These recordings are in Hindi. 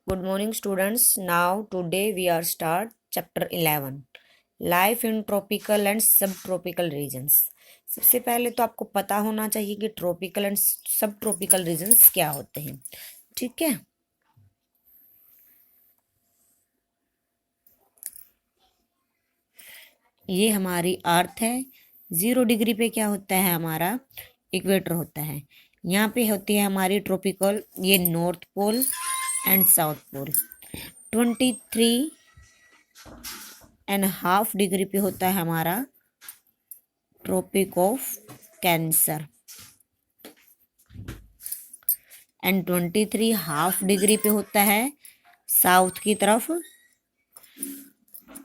Good morning, students. Now, today we are start chapter 11, Life in Tropical and Subtropical Regions. सबसे पहले तो आपको पता होना चाहिए कि ट्रॉपिकल एंड सब ट्रॉपिकल रीजन्स क्या होते हैं, ठीक है। ये हमारी अर्थ है। 0 डिग्री पे क्या होता है, हमारा इक्वेटर होता है। यहाँ पे होती है हमारी ट्रॉपिकल, ये north pole and south pole. 23.5 degree पे होता है हमारा tropic of cancer and 23.5 degree पे होता है साउथ की तरफ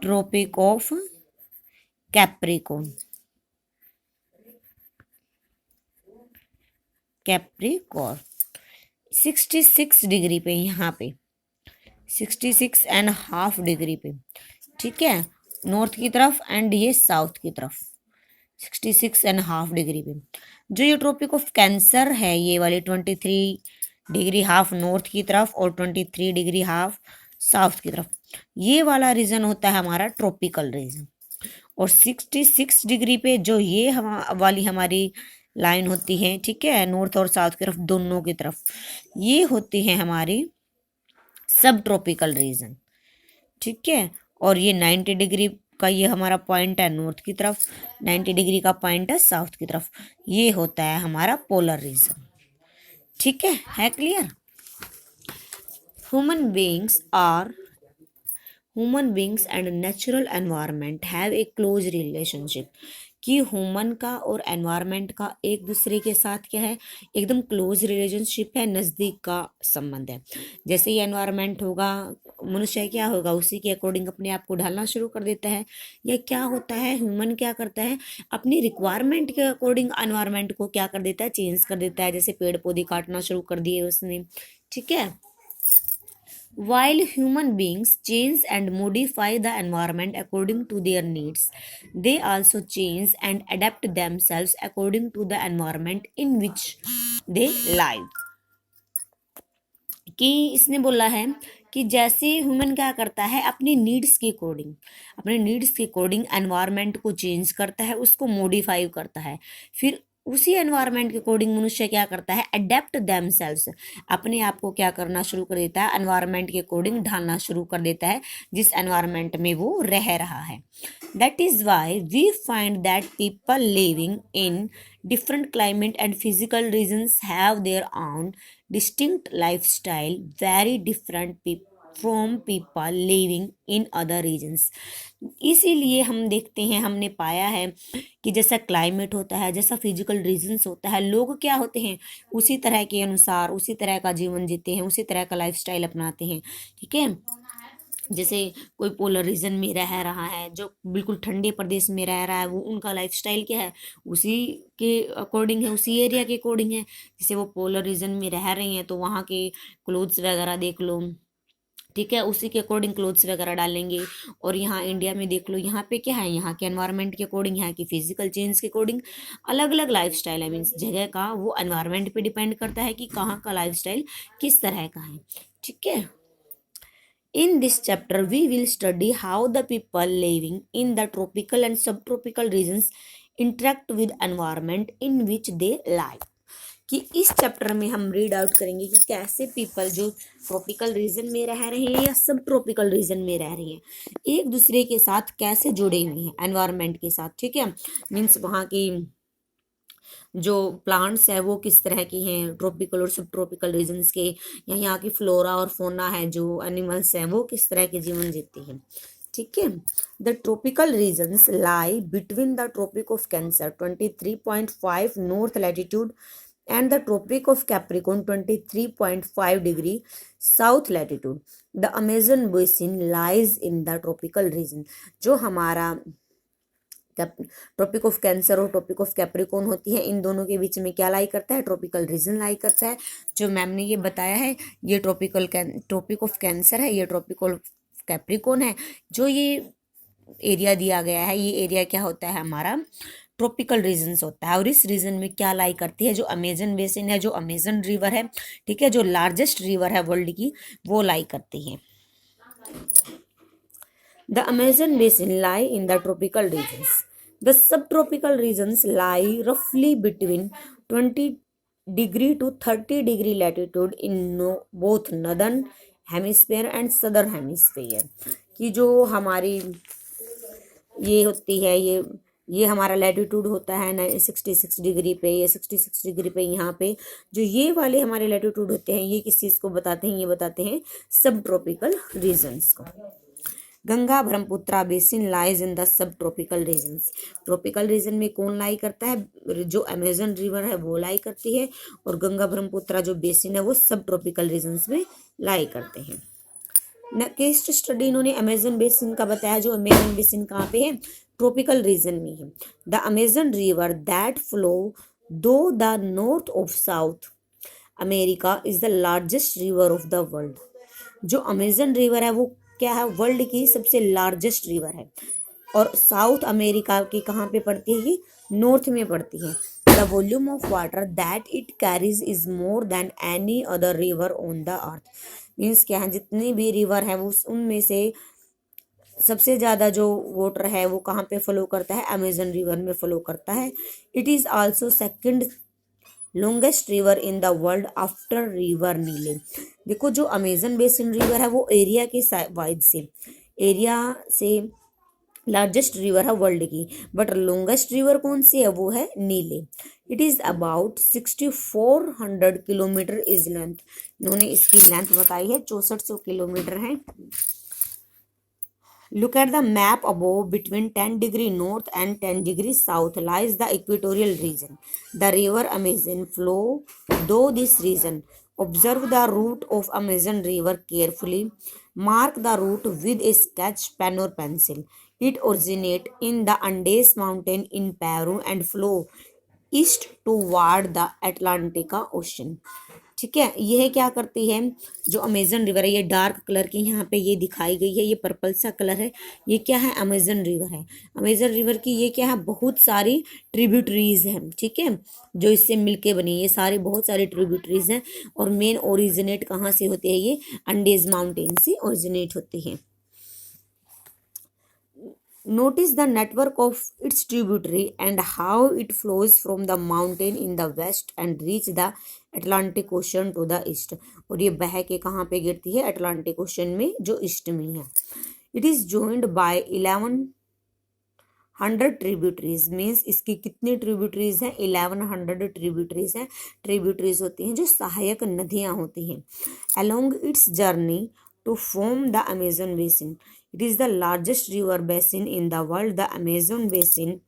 ट्रॉपिक ऑफ कैप्रिकॉर्न। 66 डिग्री पे, यहाँ पे 66.5 डिग्री पे, ठीक है, नॉर्थ की तरफ एंड ये साउथ की तरफ 66.5 डिग्री पे। जो ये ट्रॉपिक ऑफ कैंसर है, ये वाली 23.5 नॉर्थ की तरफ और 23.5 साउथ की तरफ, ये वाला रीजन होता है हमारा ट्रॉपिकल रीजन। और 66 डिग्री पे जो ये वाली हमारी लाइन होती है, ठीक है, नॉर्थ और साउथ की तरफ दोनों की तरफ, ये होती है हमारी सब ट्रॉपिकल रीजन, ठीक है। और ये 90 डिग्री का ये हमारा पॉइंट है नॉर्थ की तरफ, 90 डिग्री का पॉइंट है साउथ की तरफ, ये होता है हमारा पोलर रीजन, ठीक है clear. Human beings and natural environment have a close relationship, कि ह्यूमन का और एनवायरनमेंट का एक दूसरे के साथ क्या है, एकदम क्लोज रिलेशनशिप है, नज़दीक का संबंध है। जैसे ही एनवायरनमेंट होगा, मनुष्य क्या होगा, उसी के अकॉर्डिंग अपने आप को ढालना शुरू कर देता है। या क्या होता है, ह्यूमन क्या करता है, अपनी रिक्वायरमेंट के अकॉर्डिंग एनवायरनमेंट को क्या कर देता है, चेंज कर देता है। जैसे पेड़ पौधे काटना शुरू कर दिए उसने, ठीक है। While human beings change and modify the environment according to their needs, they also change and adapt themselves according to the environment in which they live. कि इसने बोला है कि जैसे ह्यूमन क्या करता है, अपनी नीड्स के अकॉर्डिंग एनवायरनमेंट को चेंज करता है, उसको मॉडिफाई करता है। फिर उसी एनवायरनमेंट के अकॉर्डिंग मनुष्य क्या करता है, अडेप्ट देमसेल्व्स, अपने आप को क्या करना शुरू कर देता है, एनवायरनमेंट के अकॉर्डिंग ढालना शुरू कर देता है जिस एनवायरनमेंट में वो रह रहा है। That is why we find that people living in different climate and physical regions have their own distinct lifestyle, very different from people living in other regions. इसीलिए हम देखते हैं, हमने पाया है कि जैसा क्लाइमेट होता है, जैसा फिजिकल रीजन्स होता है, लोग क्या होते हैं उसी तरह के अनुसार उसी तरह का जीवन जीते हैं, उसी तरह का लाइफस्टाइल अपनाते हैं, ठीक है। जैसे कोई पोलर रीजन में रह रहा है, जो बिल्कुल ठंडे प्रदेश में रह रहा है, वो उनका लाइफस्टाइल क्या है, उसी के अकॉर्डिंग है, उसी एरिया के अकॉर्डिंग है। जैसे वो पोलर रीजन में रह रही हैं तो वहाँ के क्लोथ्स वगैरह देख लो, ठीक है, उसी के अकॉर्डिंग क्लोथ्स वगैरह डालेंगे। और यहाँ इंडिया में देख लो, यहाँ पे क्या है, यहाँ के एनवायरनमेंट के अकॉर्डिंग, यहाँ की फिजिकल चेंज के अकॉर्डिंग अलग अलग लाइफस्टाइल है। मीन्स जगह का वो एनवायरनमेंट पे डिपेंड करता है कि कहाँ का लाइफस्टाइल किस तरह का है, ठीक है। In this chapter, we will study how the people living in the tropical and subtropical regions interact with environment in which they live. कि इस चैप्टर में हम रीड आउट करेंगे कि कैसे पीपल जो ट्रॉपिकल रीजन में रह रहे हैं या सब ट्रॉपिकल रीजन में रह रहे हैं, एक दूसरे के साथ कैसे जुड़े हुए हैं एनवायरनमेंट के साथ, ठीक है। मीन्स वहाँ की जो प्लांट्स है वो किस तरह की हैं ट्रॉपिकल और सब ट्रॉपिकल रीजन्स के, या यहाँ की फ्लोरा और फोना है, जो एनिमल्स हैं वो किस तरह के जीवन जीते हैं, ठीक है। The tropical regions lie between the tropic of cancer 23.5 north latitude and the tropic of Capricorn 23.5 degree south latitude. The Amazon basin lies in the tropical region. जो हमारा ट्रॉपिक ऑफ कैंसर और ट्रॉपिक ऑफ कैप्रिकॉर्न होती है, इन दोनों के बीच में क्या लाई करता है, ट्रॉपिकल रीजन लाई करता है। जो मैम ने ये बताया है, ये ट्रॉपिक ऑफ कैंसर है, ये ट्रॉपिकल कैप्रिकॉर्न है। जो ये एरिया दिया गया है, ये एरिया क्या होता है हमारा ट्रॉपिकल रीजन्स होता है। और इस रीजन में क्या लाई करती है, जो अमेजन बेसिन है, जो अमेजन रिवर है, ठीक है, जो लार्जेस्ट रिवर है वर्ल्ड की, वो लाई करती है। The Amazon basin lie in the tropical regions. The subtropical regions lie roughly between 20 degree to 30 degree latitude in both northern hemisphere and southern hemisphere। कि जो हमारी ये होती है, ये हमारा लैटिट्यूड होता है ना 66 डिग्री पे, या 66 डिग्री पे यहाँ पे जो ये वाले हमारे लैटिट्यूड होते हैं, ये किस चीज़ को बताते हैं, ये बताते हैं सब ट्रॉपिकल रीजन्स को। Ganga Brahmaputra basin lies in the सब ट्रॉपिकल रीजन्स। ट्रॉपिकल रीजन में कौन लाई करता है, जो अमेजन रिवर है वो लाई करती है, और गंगा ब्रह्मपुत्रा जो बेसिन है वो सब ट्रॉपिकल रीजन्स में लाई करते हैं। केस स्टडी इन्होंने अमेजन बेसिन का बताया, जो अमेजन बेसिन कहाँ पे है, ट्रॉपिकल रीजन में है। The Amazon river that flow to the north of South America is the largest river of the world. जो अमेजन रिवर है वो क्या है, वर्ल्ड की सबसे लार्जेस्ट रिवर है, और साउथ अमेरिका की कहाँ पे पड़ती है, ये नॉर्थ में पड़ती है। The volume of water that it carries is more than any other river on the earth. Means क्या है, जितनी भी रिवर है वो उनमें से सबसे ज़्यादा जो वाटर है वो कहाँ पे फ्लो करता है, अमेजन रिवर में फ्लो करता है। It is also second longest river in the world after river नीले। देखो जो अमेजन बेसिन रिवर है वो एरिया के वाइज से, एरिया से लार्जेस्ट रिवर है वर्ल्ड की, बट लॉन्गेस्ट रिवर कौन सी है, वो है नीले। It is about 6400 kilometre is length. इन्होंने इसकी लेंथ बताई है 6400 किलोमीटर है। Look at the map above. Between 10 degree north and 10 degree south lies the equatorial region. The river Amazon flow through this region. Observe the route of Amazon river carefully. Mark the route with a sketch pen or pencil. It originates in the Andes mountain in Peru and flow east toward the Atlantic Ocean। ठीक है, यह क्या करती है, जो अमेजन रिवर है, ये डार्क कलर की यहाँ पे ये दिखाई गई है, ये पर्पल सा कलर है, ये क्या है, अमेजन रिवर है। अमेजन रिवर की ये क्या है, बहुत सारी ट्रिब्यूटरीज हैं, ठीक है, जो इससे मिलके बनी, ये सारे बहुत सारी ट्रिब्यूटरीज हैं, और मेन ओरिजिनेट कहाँ से होते हैं, ये अंडेज माउंटेन से ओरिजिनेट होती हैं। Notice the network of its tributary and how it flows from the mountain in the west and reach the Atlantic Ocean to the east। और ये बह के कहाँ पे गिरती है, अटलांटिक ओशन में जो ईस्ट में है। It is joined by 1100 tributaries. Means इसकी कितनी ट्रिब्यूटरीज हैं, 1100 ट्रिब्यूटरीज हैं। ट्रिब्यूटरीज होती हैं जो सहायक नदियाँ होती हैं। Along its journey to form the Amazon basin, it is the largest river basin in the world. The Amazon basin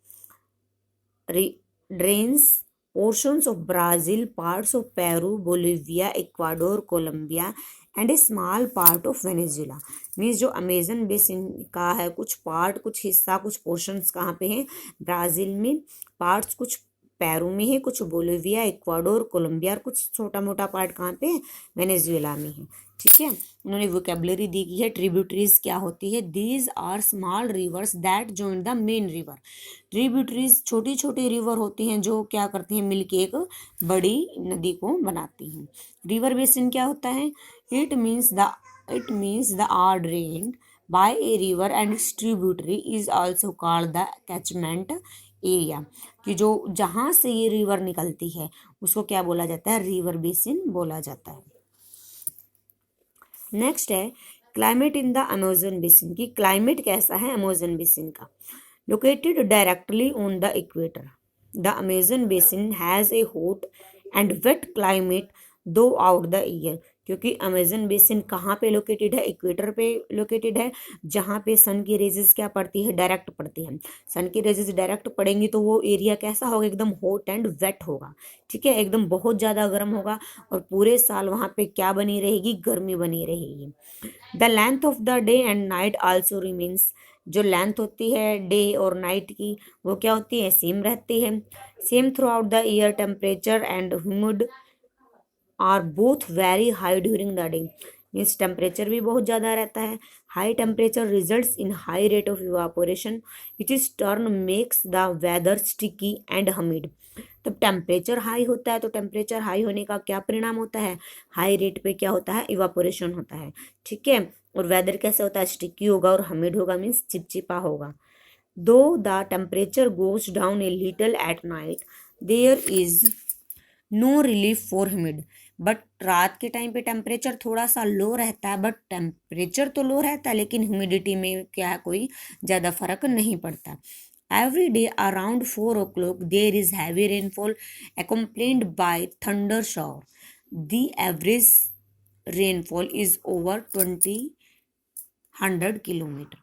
drains portions of Brazil, parts of Peru, Bolivia, Ecuador, Colombia and a small part of Venezuela। Means जो अमेजन बेसिन का है कुछ पार्ट, कुछ हिस्सा, कुछ पोर्शंस कहाँ पे हैं, ब्राज़ील में, पार्ट्स कुछ पेरू में है, कुछ बोलिविया, इक्वाडोर, कोलंबिया, और कुछ छोटा मोटा पार्ट कहाँ पे है, वेनेजुएला में है। ठीक है, उन्होंने वोकेबलरी दी गई है। ट्रिब्यूटरीज क्या होती है, these are small rivers that join the main river. Tributaries छोटी छोटी रिवर होती हैं जो क्या करती हैं, मिलके एक बड़ी नदी को बनाती हैं। रिवर बेसिन क्या होता है, it means the are drained by a river and its tributary is also called the catchment area. कि जो जहाँ से ये रिवर निकलती है उसको क्या बोला जाता है, रिवर बेसिन बोला जाता है। नेक्स्ट है climate in the Amazon basin. की क्लाइमेट कैसा है अमेजन बेसिन का। Located directly on the equator, the Amazon basin has a hot and wet climate दो आउट द ईयर। क्योंकि अमेजन बेसिन कहाँ पे लोकेटेड है, इक्वेटर पे लोकेटेड है, जहाँ पे सन की रेजेस क्या पड़ती है, डायरेक्ट पड़ती है। सन की रेजेस डायरेक्ट पड़ेंगी तो वो एरिया कैसा होगा, एकदम हॉट एंड वेट होगा। ठीक है, एकदम बहुत ज़्यादा गर्म होगा, और पूरे साल वहाँ पे क्या बनी रहेगी, गर्मी बनी रहेगी। The length of the day and night also remains. जो लेंथ होती है डे और नाइट की वो क्या होती है, सेम रहती है। Same throughout the year temperature and humid are both very high during the day. Means temperature भी बहुत ज़्यादा रहता है। High temperature results in high rate of evaporation which is turn makes the weather sticky and humid. तब टेम्परेचर हाई होता है तो टेम्परेचर हाई होने का क्या परिणाम होता है, हाई रेट पे क्या होता है, इवापोरेशन होता है, ठीक है। और वेदर कैसे होता है, स्टिकी होगा और हमिड होगा, मीन्स चिपचिपा होगा। Though the temperature goes down a little at night there is no relief for humid. But रात के टाइम पे टेम्परेचर थोड़ा सा लो रहता है, बट टेम्परेचर तो लो रहता है लेकिन ह्यूमिडिटी में क्या है, कोई ज़्यादा फर्क नहीं पड़ता। Every day around 4 o'clock there is heavy rainfall accompanied by thunder shower. The average rainfall is over 20 kilometre.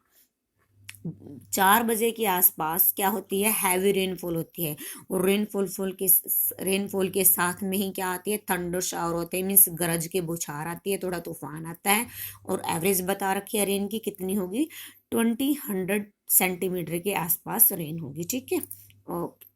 4 बजे के आसपास क्या होती है, हैवी रेनफॉल होती है। और रेनफॉल के साथ में ही क्या आती है, थंडर शावर होते हैं, मीन्स गरज के बौछार आती है, थोड़ा तूफान आता है। और एवरेज बता रखी है रेन की कितनी होगी, 20 100 सेंटीमीटर के आसपास रेन होगी, ठीक है। ओके।